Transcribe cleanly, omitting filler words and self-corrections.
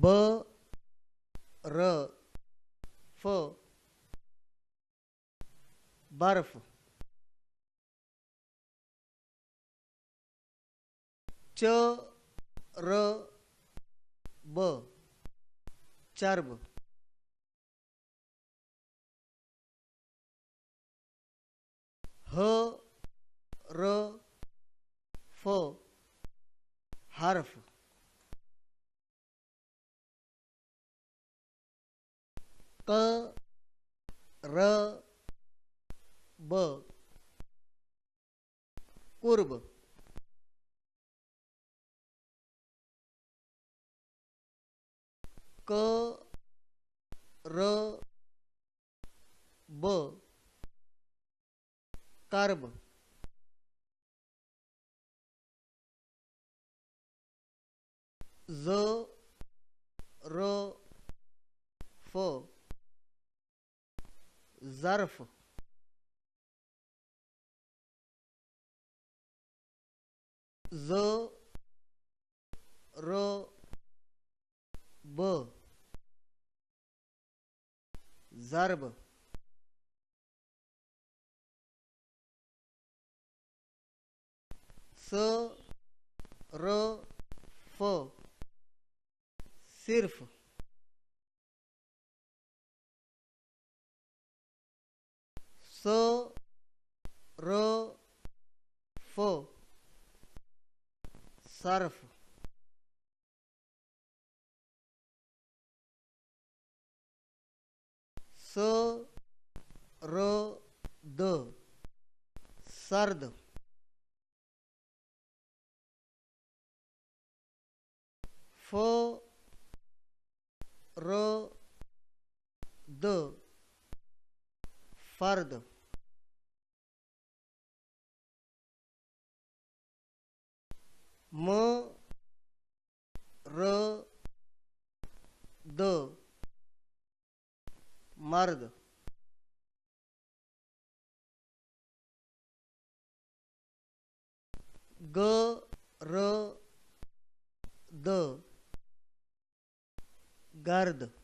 ब र फ बर्फ। च र ब चर्ब। ह र फ हर्फ। क र ब कुर्ब। क र ब कर्ब। ज र फ ज़र्फ। ज र ब ज़र्ब। स र फ सिर्फ। स र फ सर्फ। स र द सर्द। फ र द फर्द। म र द मर्द। ग र द गर्द।